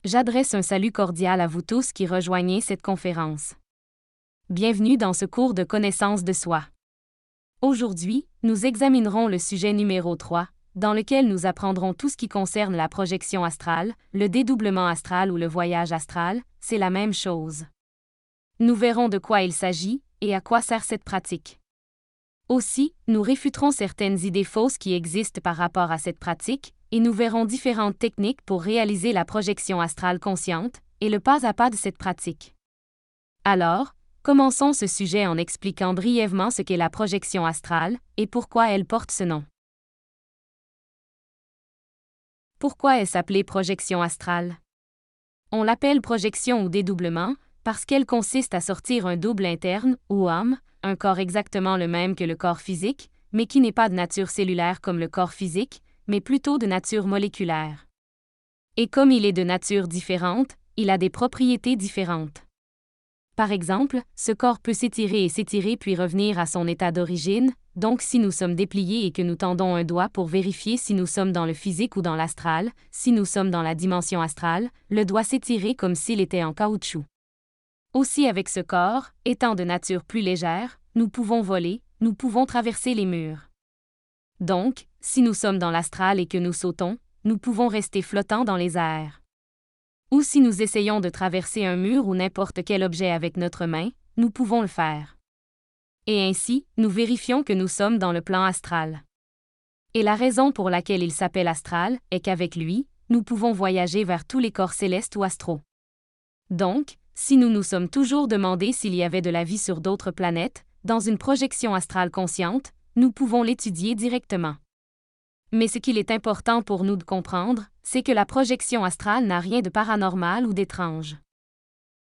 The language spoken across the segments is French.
J'adresse un salut cordial à vous tous qui rejoignez cette conférence. Bienvenue dans ce cours de connaissance de soi. Aujourd'hui, nous examinerons le sujet numéro 3, dans lequel nous apprendrons tout ce qui concerne la projection astrale, le dédoublement astral ou le voyage astral, c'est la même chose. Nous verrons de quoi il s'agit et à quoi sert cette pratique. Aussi, nous réfuterons certaines idées fausses qui existent par rapport à cette pratique, et nous verrons différentes techniques pour réaliser la projection astrale consciente, et le pas à pas de cette pratique. Alors, commençons ce sujet en expliquant brièvement ce qu'est la projection astrale, et pourquoi elle porte ce nom. Pourquoi est-ce appelée projection astrale? On l'appelle projection ou dédoublement, parce qu'elle consiste à sortir un double interne, ou âme, un corps exactement le même que le corps physique, mais qui n'est pas de nature cellulaire comme le corps physique, mais plutôt de nature moléculaire. Et comme il est de nature différente, il a des propriétés différentes. Par exemple, ce corps peut s'étirer et s'étirer puis revenir à son état d'origine, donc si nous sommes dépliés et que nous tendons un doigt pour vérifier si nous sommes dans le physique ou dans l'astral, si nous sommes dans la dimension astrale, le doigt s'étirer comme s'il était en caoutchouc. Aussi avec ce corps, étant de nature plus légère, nous pouvons voler, nous pouvons traverser les murs. Donc, si nous sommes dans l'astral et que nous sautons, nous pouvons rester flottants dans les airs. Ou si nous essayons de traverser un mur ou n'importe quel objet avec notre main, nous pouvons le faire. Et ainsi, nous vérifions que nous sommes dans le plan astral. Et la raison pour laquelle il s'appelle astral est qu'avec lui, nous pouvons voyager vers tous les corps célestes ou astraux. Donc, si nous nous sommes toujours demandé s'il y avait de la vie sur d'autres planètes, dans une projection astrale consciente, nous pouvons l'étudier directement. Mais ce qu'il est important pour nous de comprendre, c'est que la projection astrale n'a rien de paranormal ou d'étrange.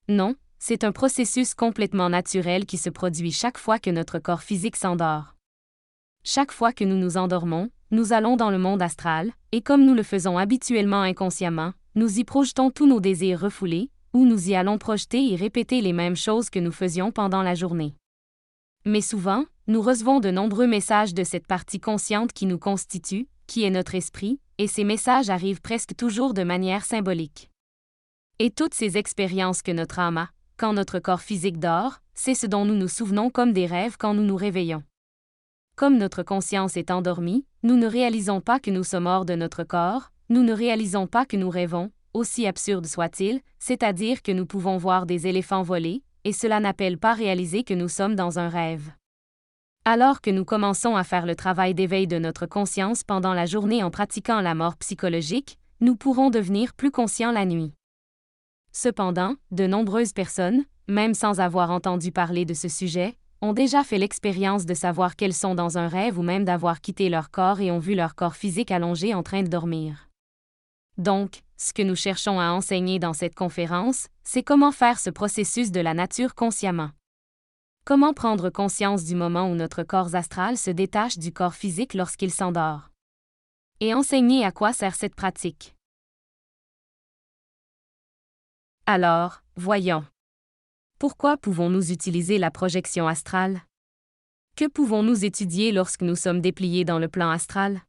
Non, c'est un processus complètement naturel qui se produit chaque fois que notre corps physique s'endort. Chaque fois que nous nous endormons, nous allons dans le monde astral, et comme nous le faisons habituellement inconsciemment, nous y projetons tous nos désirs refoulés, ou nous y allons projeter et répéter les mêmes choses que nous faisions pendant la journée. Mais souvent, nous recevons de nombreux messages de cette partie consciente qui nous constitue, qui est notre esprit, et ces messages arrivent presque toujours de manière symbolique. Et toutes ces expériences que notre âme a, quand notre corps physique dort, c'est ce dont nous nous souvenons comme des rêves quand nous nous réveillons. Comme notre conscience est endormie, nous ne réalisons pas que nous sommes hors de notre corps, nous ne réalisons pas que nous rêvons, aussi absurde soit-il, c'est-à-dire que nous pouvons voir des éléphants voler, et cela n'appelle pas réaliser que nous sommes dans un rêve. Alors que nous commençons à faire le travail d'éveil de notre conscience pendant la journée en pratiquant la mort psychologique, nous pourrons devenir plus conscients la nuit. Cependant, de nombreuses personnes, même sans avoir entendu parler de ce sujet, ont déjà fait l'expérience de savoir qu'elles sont dans un rêve ou même d'avoir quitté leur corps et ont vu leur corps physique allongé en train de dormir. Donc, ce que nous cherchons à enseigner dans cette conférence, c'est comment faire ce processus de la nature consciemment. Comment prendre conscience du moment où notre corps astral se détache du corps physique lorsqu'il s'endort. Et enseigner à quoi sert cette pratique. Alors, voyons. Pourquoi pouvons-nous utiliser la projection astrale? Que pouvons-nous étudier lorsque nous sommes dépliés dans le plan astral?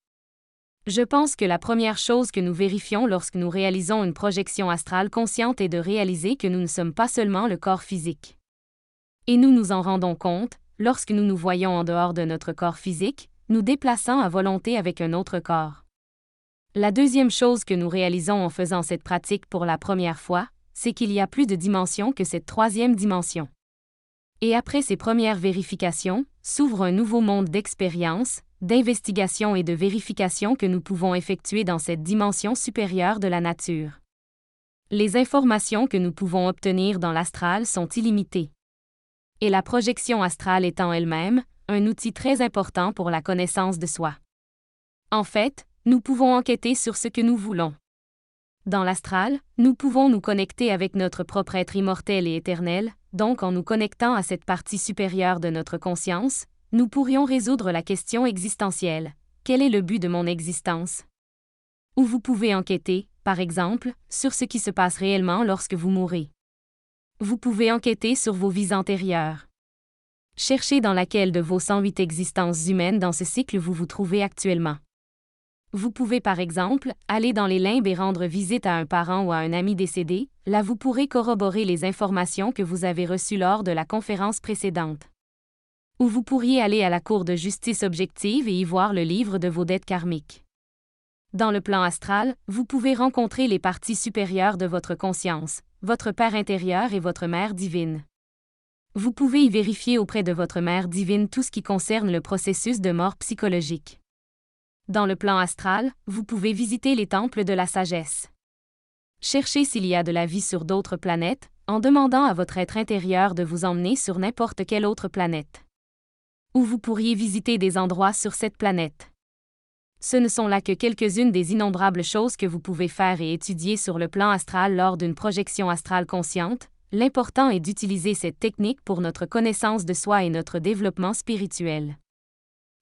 Je pense que la première chose que nous vérifions lorsque nous réalisons une projection astrale consciente est de réaliser que nous ne sommes pas seulement le corps physique. Et nous nous en rendons compte, lorsque nous nous voyons en dehors de notre corps physique, nous déplaçant à volonté avec un autre corps. La deuxième chose que nous réalisons en faisant cette pratique pour la première fois, c'est qu'il y a plus de dimensions que cette troisième dimension. Et après ces premières vérifications, s'ouvre un nouveau monde d'expérience, d'investigation et de vérification que nous pouvons effectuer dans cette dimension supérieure de la nature. Les informations que nous pouvons obtenir dans l'astral sont illimitées. Et la projection astrale est en elle-même un outil très important pour la connaissance de soi. En fait, nous pouvons enquêter sur ce que nous voulons. Dans l'astral, nous pouvons nous connecter avec notre propre être immortel et éternel, donc en nous connectant à cette partie supérieure de notre conscience, nous pourrions résoudre la question existentielle. Quel est le but de mon existence? Ou vous pouvez enquêter, par exemple, sur ce qui se passe réellement lorsque vous mourrez. Vous pouvez enquêter sur vos vies antérieures. Cherchez dans laquelle de vos 108 existences humaines dans ce cycle vous vous trouvez actuellement. Vous pouvez par exemple aller dans les limbes et rendre visite à un parent ou à un ami décédé, là vous pourrez corroborer les informations que vous avez reçues lors de la conférence précédente. Ou vous pourriez aller à la Cour de justice objective et y voir le livre de vos dettes karmiques. Dans le plan astral, vous pouvez rencontrer les parties supérieures de votre conscience, votre Père intérieur et votre Mère divine. Vous pouvez y vérifier auprès de votre Mère divine tout ce qui concerne le processus de mort psychologique. Dans le plan astral, vous pouvez visiter les temples de la sagesse. Cherchez s'il y a de la vie sur d'autres planètes, en demandant à votre être intérieur de vous emmener sur n'importe quelle autre planète. Ou vous pourriez visiter des endroits sur cette planète. Ce ne sont là que quelques-unes des innombrables choses que vous pouvez faire et étudier sur le plan astral lors d'une projection astrale consciente. L'important est d'utiliser cette technique pour notre connaissance de soi et notre développement spirituel.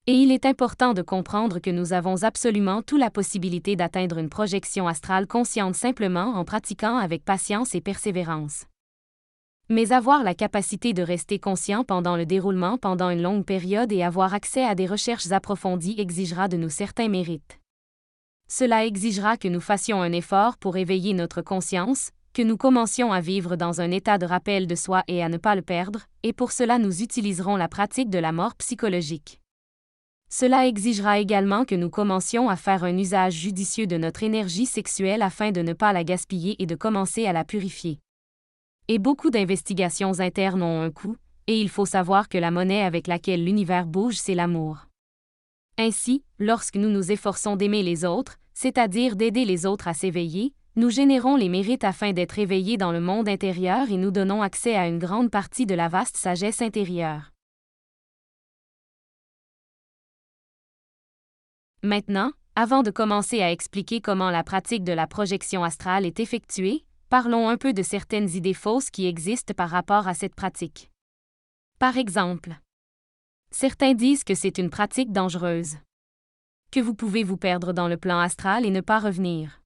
Et il est important de comprendre que nous avons absolument toute la possibilité d'atteindre une projection astrale consciente simplement en pratiquant avec patience et persévérance. Mais avoir la capacité de rester conscient pendant le déroulement pendant une longue période et avoir accès à des recherches approfondies exigera de nous certains mérites. Cela exigera que nous fassions un effort pour éveiller notre conscience, que nous commencions à vivre dans un état de rappel de soi et à ne pas le perdre, et pour cela nous utiliserons la pratique de la mort psychologique. Cela exigera également que nous commencions à faire un usage judicieux de notre énergie sexuelle afin de ne pas la gaspiller et de commencer à la purifier. Et beaucoup d'investigations internes ont un coût, et il faut savoir que la monnaie avec laquelle l'univers bouge, c'est l'amour. Ainsi, lorsque nous nous efforçons d'aimer les autres, c'est-à-dire d'aider les autres à s'éveiller, nous générons les mérites afin d'être éveillés dans le monde intérieur et nous donnons accès à une grande partie de la vaste sagesse intérieure. Maintenant, avant de commencer à expliquer comment la pratique de la projection astrale est effectuée, parlons un peu de certaines idées fausses qui existent par rapport à cette pratique. Par exemple, certains disent que c'est une pratique dangereuse, que vous pouvez vous perdre dans le plan astral et ne pas revenir.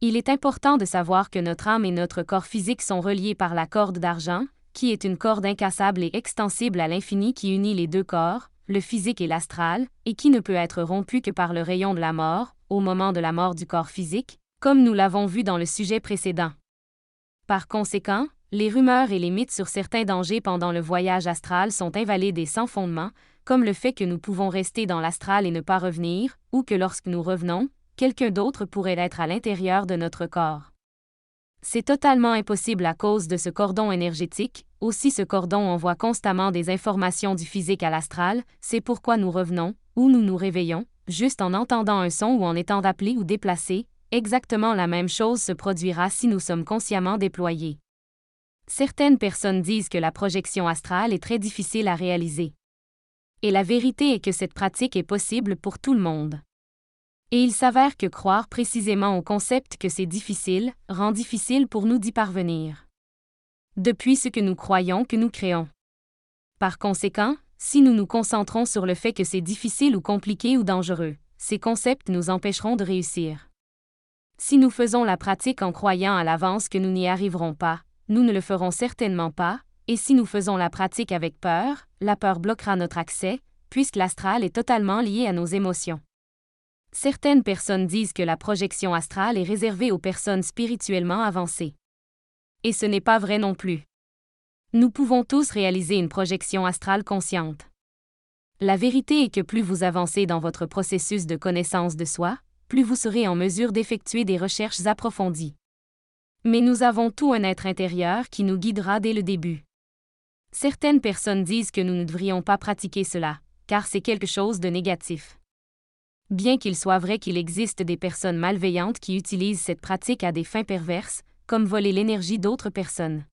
Il est important de savoir que notre âme et notre corps physique sont reliés par la corde d'argent, qui est une corde incassable et extensible à l'infini qui unit les deux corps, le physique et l'astral, et qui ne peut être rompue que par le rayon de la mort, au moment de la mort du corps physique, comme nous l'avons vu dans le sujet précédent. Par conséquent, les rumeurs et les mythes sur certains dangers pendant le voyage astral sont invalides et sans fondement, comme le fait que nous pouvons rester dans l'astral et ne pas revenir, ou que lorsque nous revenons, quelqu'un d'autre pourrait être à l'intérieur de notre corps. C'est totalement impossible à cause de ce cordon énergétique, aussi ce cordon envoie constamment des informations du physique à l'astral, c'est pourquoi nous revenons, ou nous nous réveillons, juste en entendant un son ou en étant appelés ou déplacés, exactement la même chose se produira si nous sommes consciemment déployés. Certaines personnes disent que la projection astrale est très difficile à réaliser. Et la vérité est que cette pratique est possible pour tout le monde. Et il s'avère que croire précisément au concept que c'est difficile, rend difficile pour nous d'y parvenir. Depuis ce que nous croyons que nous créons. Par conséquent, si nous nous concentrons sur le fait que c'est difficile ou compliqué ou dangereux, ces concepts nous empêcheront de réussir. Si nous faisons la pratique en croyant à l'avance que nous n'y arriverons pas, nous ne le ferons certainement pas, et si nous faisons la pratique avec peur, la peur bloquera notre accès, puisque l'astral est totalement lié à nos émotions. Certaines personnes disent que la projection astrale est réservée aux personnes spirituellement avancées. Et ce n'est pas vrai non plus. Nous pouvons tous réaliser une projection astrale consciente. La vérité est que plus vous avancez dans votre processus de connaissance de soi, plus vous serez en mesure d'effectuer des recherches approfondies. Mais nous avons tout un être intérieur qui nous guidera dès le début. Certaines personnes disent que nous ne devrions pas pratiquer cela, car c'est quelque chose de négatif. Bien qu'il soit vrai qu'il existe des personnes malveillantes qui utilisent cette pratique à des fins perverses, comme voler l'énergie d'autres personnes.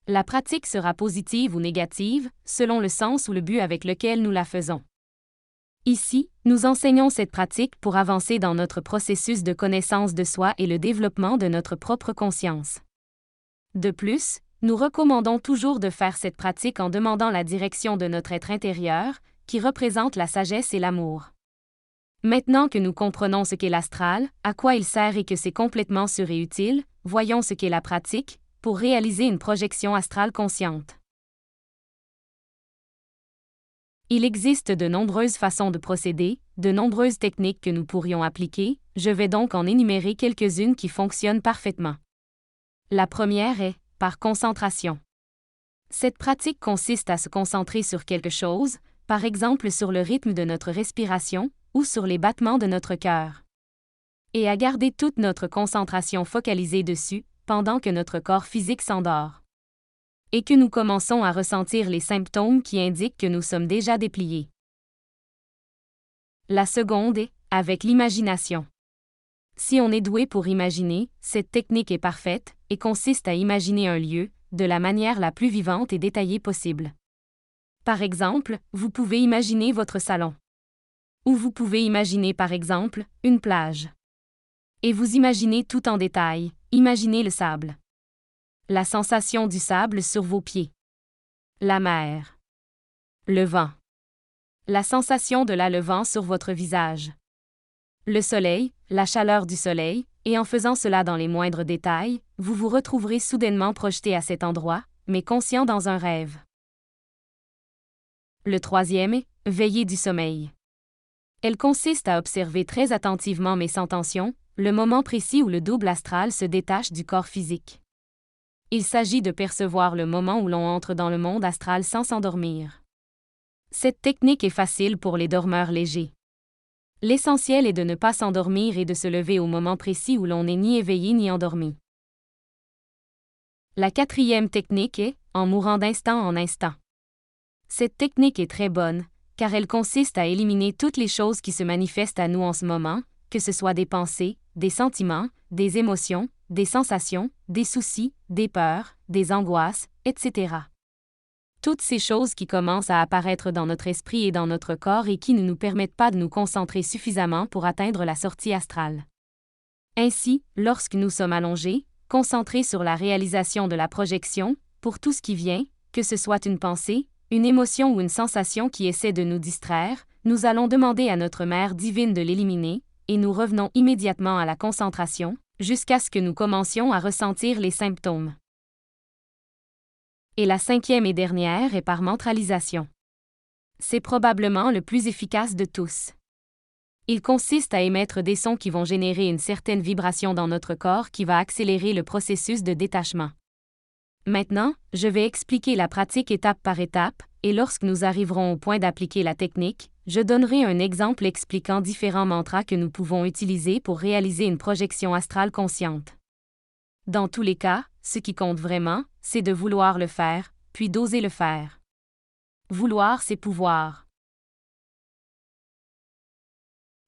La pratique sera positive ou négative, selon le sens ou le but avec lequel nous la faisons. Ici, nous enseignons cette pratique pour avancer dans notre processus de connaissance de soi et le développement de notre propre conscience. De plus, nous recommandons toujours de faire cette pratique en demandant la direction de notre être intérieur, qui représente la sagesse et l'amour. Maintenant que nous comprenons ce qu'est l'astral, à quoi il sert et que c'est complètement sûr et utile, voyons ce qu'est la pratique, pour réaliser une projection astrale consciente. Il existe de nombreuses façons de procéder, de nombreuses techniques que nous pourrions appliquer, je vais donc en énumérer quelques-unes qui fonctionnent parfaitement. La première est, par concentration. Cette pratique consiste à se concentrer sur quelque chose, par exemple sur le rythme de notre respiration, ou sur les battements de notre cœur. Et à garder toute notre concentration focalisée dessus, pendant que notre corps physique s'endort. Et que nous commençons à ressentir les symptômes qui indiquent que nous sommes déjà dépliés. La seconde est, avec l'imagination. Si on est doué pour imaginer, cette technique est parfaite, et consiste à imaginer un lieu, de la manière la plus vivante et détaillée possible. Par exemple, vous pouvez imaginer votre salon. Ou vous pouvez imaginer par exemple, une plage. Et vous imaginez tout en détail, imaginez le sable. La sensation du sable sur vos pieds. La mer. Le vent. La sensation de le vent sur votre visage. Le soleil, la chaleur du soleil, et en faisant cela dans les moindres détails, vous vous retrouverez soudainement projeté à cet endroit, mais conscient dans un rêve. Le troisième est, veillée du sommeil. Elle consiste à observer très attentivement mais sans tension, le moment précis où le double astral se détache du corps physique. Il s'agit de percevoir le moment où l'on entre dans le monde astral sans s'endormir. Cette technique est facile pour les dormeurs légers. L'essentiel est de ne pas s'endormir et de se lever au moment précis où l'on n'est ni éveillé ni endormi. La quatrième technique est, en mourant d'instant en instant. Cette technique est très bonne, car elle consiste à éliminer toutes les choses qui se manifestent à nous en ce moment, que ce soit des pensées, des sentiments, des émotions, des sensations, des soucis, des peurs, des angoisses, etc. Toutes ces choses qui commencent à apparaître dans notre esprit et dans notre corps et qui ne nous permettent pas de nous concentrer suffisamment pour atteindre la sortie astrale. Ainsi, lorsque nous sommes allongés, concentrés sur la réalisation de la projection, pour tout ce qui vient, que ce soit une pensée, une émotion ou une sensation qui essaie de nous distraire, nous allons demander à notre Mère divine de l'éliminer, et nous revenons immédiatement à la concentration, jusqu'à ce que nous commencions à ressentir les symptômes. Et la cinquième et dernière est par mentalisation. C'est probablement le plus efficace de tous. Il consiste à émettre des sons qui vont générer une certaine vibration dans notre corps qui va accélérer le processus de détachement. Maintenant, je vais expliquer la pratique étape par étape, et lorsque nous arriverons au point d'appliquer la technique, je donnerai un exemple expliquant différents mantras que nous pouvons utiliser pour réaliser une projection astrale consciente. Dans tous les cas, ce qui compte vraiment, c'est de vouloir le faire, puis d'oser le faire. Vouloir, c'est pouvoir.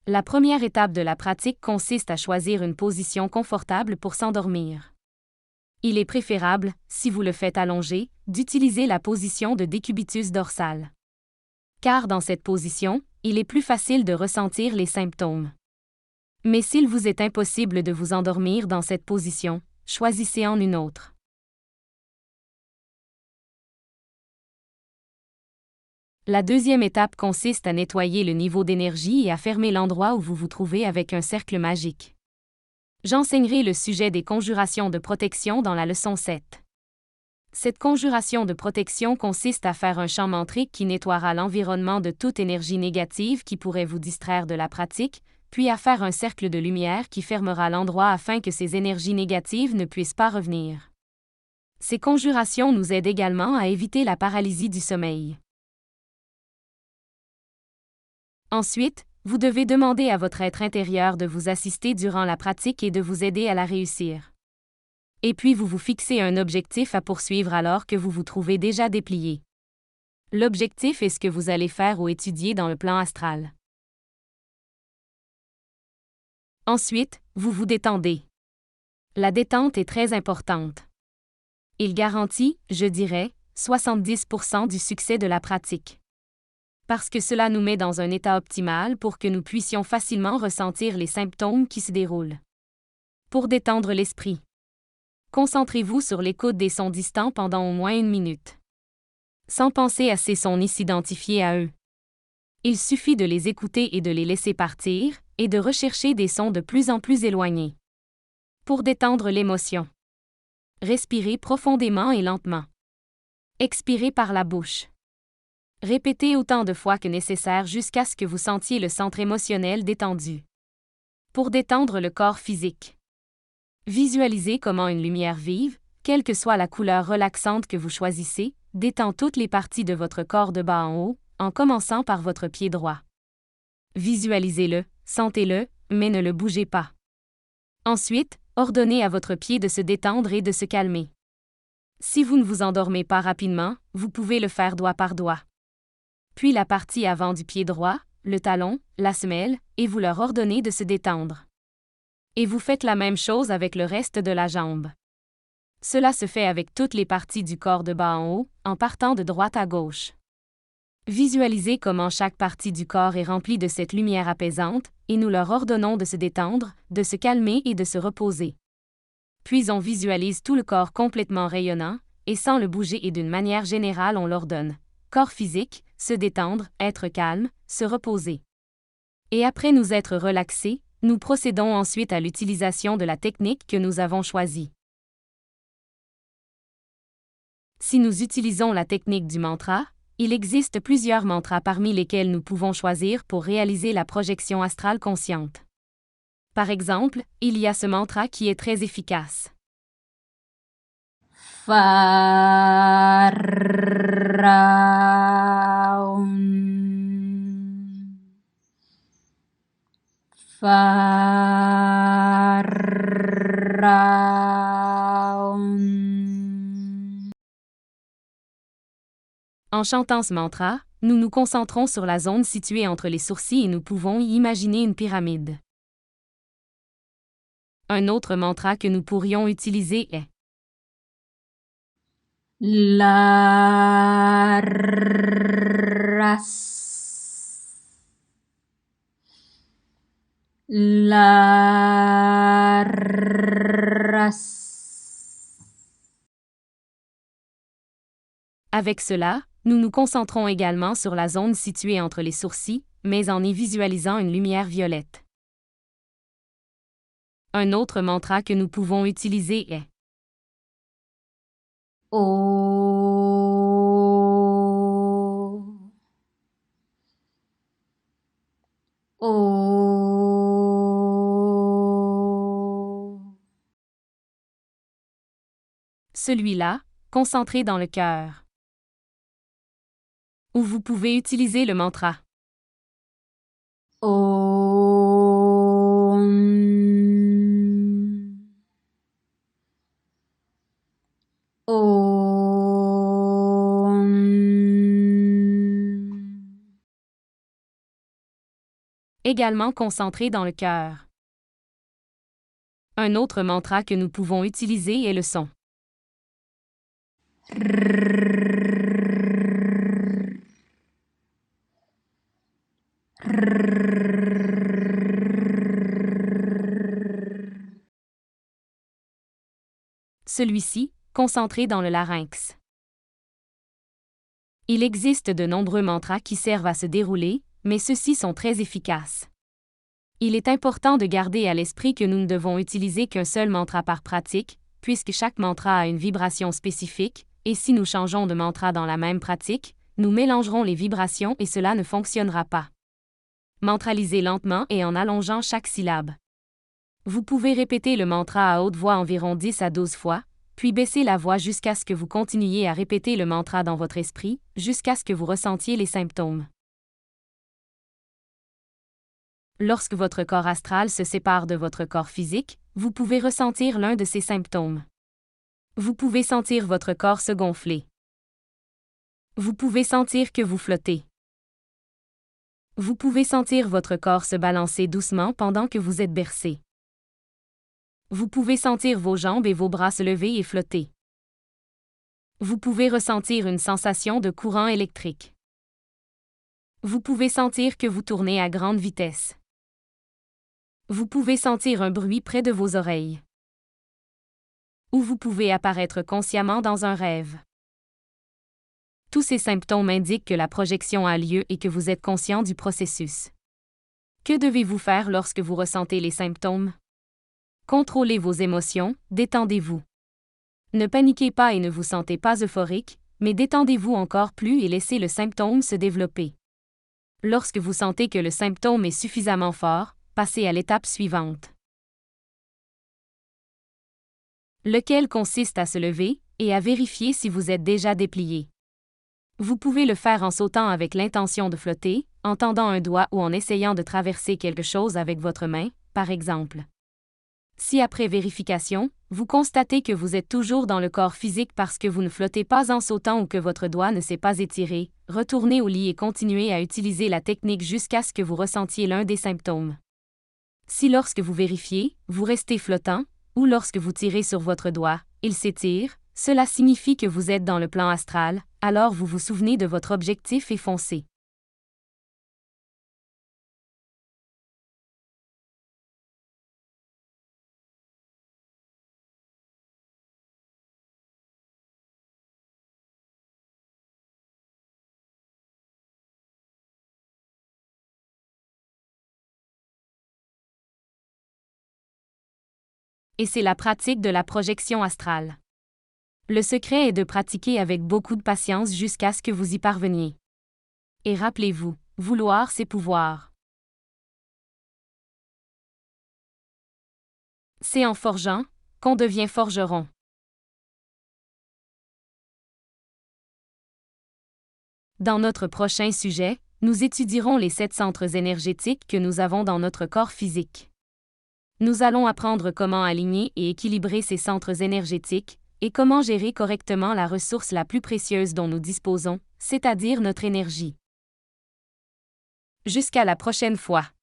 La première étape de la pratique consiste à choisir une position confortable pour s'endormir. Il est préférable, si vous le faites allongé, d'utiliser la position de décubitus dorsal. Car dans cette position, il est plus facile de ressentir les symptômes. Mais s'il vous est impossible de vous endormir dans cette position, choisissez en une autre. La deuxième étape consiste à nettoyer le niveau d'énergie et à fermer l'endroit où vous vous trouvez avec un cercle magique. J'enseignerai le sujet des conjurations de protection dans la leçon 7. Cette conjuration de protection consiste à faire un chant mantrique qui nettoiera l'environnement de toute énergie négative qui pourrait vous distraire de la pratique, puis à faire un cercle de lumière qui fermera l'endroit afin que ces énergies négatives ne puissent pas revenir. Ces conjurations nous aident également à éviter la paralysie du sommeil. Ensuite, vous devez demander à votre être intérieur de vous assister durant la pratique et de vous aider à la réussir. Et puis vous vous fixez un objectif à poursuivre alors que vous vous trouvez déjà déplié. L'objectif est ce que vous allez faire ou étudier dans le plan astral. Ensuite, vous vous détendez. La détente est très importante. Il garantit, je dirais, 70% du succès de la pratique. Parce que cela nous met dans un état optimal pour que nous puissions facilement ressentir les symptômes qui se déroulent. Pour détendre l'esprit, concentrez-vous sur l'écoute des sons distants pendant au moins 1 minute. Sans penser à ces sons ni s'identifier à eux. Il suffit de les écouter et de les laisser partir, et de rechercher des sons de plus en plus éloignés. Pour détendre l'émotion, respirez profondément et lentement. Expirez par la bouche. Répétez autant de fois que nécessaire jusqu'à ce que vous sentiez le centre émotionnel détendu. Pour détendre le corps physique. Visualisez comment une lumière vive, quelle que soit la couleur relaxante que vous choisissez, détend toutes les parties de votre corps de bas en haut, en commençant par votre pied droit. Visualisez-le, sentez-le, mais ne le bougez pas. Ensuite, ordonnez à votre pied de se détendre et de se calmer. Si vous ne vous endormez pas rapidement, vous pouvez le faire doigt par doigt. Puis la partie avant du pied droit, le talon, la semelle, et vous leur ordonnez de se détendre. Et vous faites la même chose avec le reste de la jambe. Cela se fait avec toutes les parties du corps de bas en haut, en partant de droite à gauche. Visualisez comment chaque partie du corps est remplie de cette lumière apaisante, et nous leur ordonnons de se détendre, de se calmer et de se reposer. Puis on visualise tout le corps complètement rayonnant, et sans le bouger et d'une manière générale on l'ordonne. Corps physique, se détendre, être calme, se reposer. Et après nous être relaxés, nous procédons ensuite à l'utilisation de la technique que nous avons choisie. Si nous utilisons la technique du mantra, il existe plusieurs mantras parmi lesquels nous pouvons choisir pour réaliser la projection astrale consciente. Par exemple, il y a ce mantra qui est très efficace. En chantant ce mantra, nous nous concentrons sur la zone située entre les sourcils et nous pouvons y imaginer une pyramide. Un autre mantra que nous pourrions utiliser est Avec cela, nous nous concentrons également sur la zone située entre les sourcils, mais en y visualisant une lumière violette. Un autre mantra que nous pouvons utiliser est Celui-là, concentré dans le cœur. Ou vous pouvez utiliser le mantra également concentré dans le cœur. Un autre mantra que nous pouvons utiliser est le son. Celui-ci, concentré dans le larynx. Il existe de nombreux mantras qui servent à se dérouler, mais ceux-ci sont très efficaces. Il est important de garder à l'esprit que nous ne devons utiliser qu'un seul mantra par pratique, puisque chaque mantra a une vibration spécifique, et si nous changeons de mantra dans la même pratique, nous mélangerons les vibrations et cela ne fonctionnera pas. Mantralisez lentement et en allongeant chaque syllabe. Vous pouvez répéter le mantra à haute voix environ 10 à 12 fois, puis baisser la voix jusqu'à ce que vous continuiez à répéter le mantra dans votre esprit, jusqu'à ce que vous ressentiez les symptômes. Lorsque votre corps astral se sépare de votre corps physique, vous pouvez ressentir l'un de ces symptômes. Vous pouvez sentir votre corps se gonfler. Vous pouvez sentir que vous flottez. Vous pouvez sentir votre corps se balancer doucement pendant que vous êtes bercé. Vous pouvez sentir vos jambes et vos bras se lever et flotter. Vous pouvez ressentir une sensation de courant électrique. Vous pouvez sentir que vous tournez à grande vitesse. Vous pouvez sentir un bruit près de vos oreilles. Ou vous pouvez apparaître consciemment dans un rêve. Tous ces symptômes indiquent que la projection a lieu et que vous êtes conscient du processus. Que devez-vous faire lorsque vous ressentez les symptômes? Contrôlez vos émotions, détendez-vous. Ne paniquez pas et ne vous sentez pas euphorique, mais détendez-vous encore plus et laissez le symptôme se développer. Lorsque vous sentez que le symptôme est suffisamment fort, passez à l'étape suivante, lequel consiste à se lever et à vérifier si vous êtes déjà déplié. Vous pouvez le faire en sautant avec l'intention de flotter, en tendant un doigt ou en essayant de traverser quelque chose avec votre main, par exemple. Si après vérification, vous constatez que vous êtes toujours dans le corps physique parce que vous ne flottez pas en sautant ou que votre doigt ne s'est pas étiré, retournez au lit et continuez à utiliser la technique jusqu'à ce que vous ressentiez l'un des symptômes. Si lorsque vous vérifiez, vous restez flottant, ou lorsque vous tirez sur votre doigt, il s'étire, cela signifie que vous êtes dans le plan astral, alors vous vous souvenez de votre objectif et foncez. Et c'est la pratique de la projection astrale. Le secret est de pratiquer avec beaucoup de patience jusqu'à ce que vous y parveniez. Et rappelez-vous, vouloir c'est pouvoir. C'est en forgeant qu'on devient forgeron. Dans notre prochain sujet, nous étudierons les 7 centres énergétiques que nous avons dans notre corps physique. Nous allons apprendre comment aligner et équilibrer ces centres énergétiques, et comment gérer correctement la ressource la plus précieuse dont nous disposons, c'est-à-dire notre énergie. Jusqu'à la prochaine fois.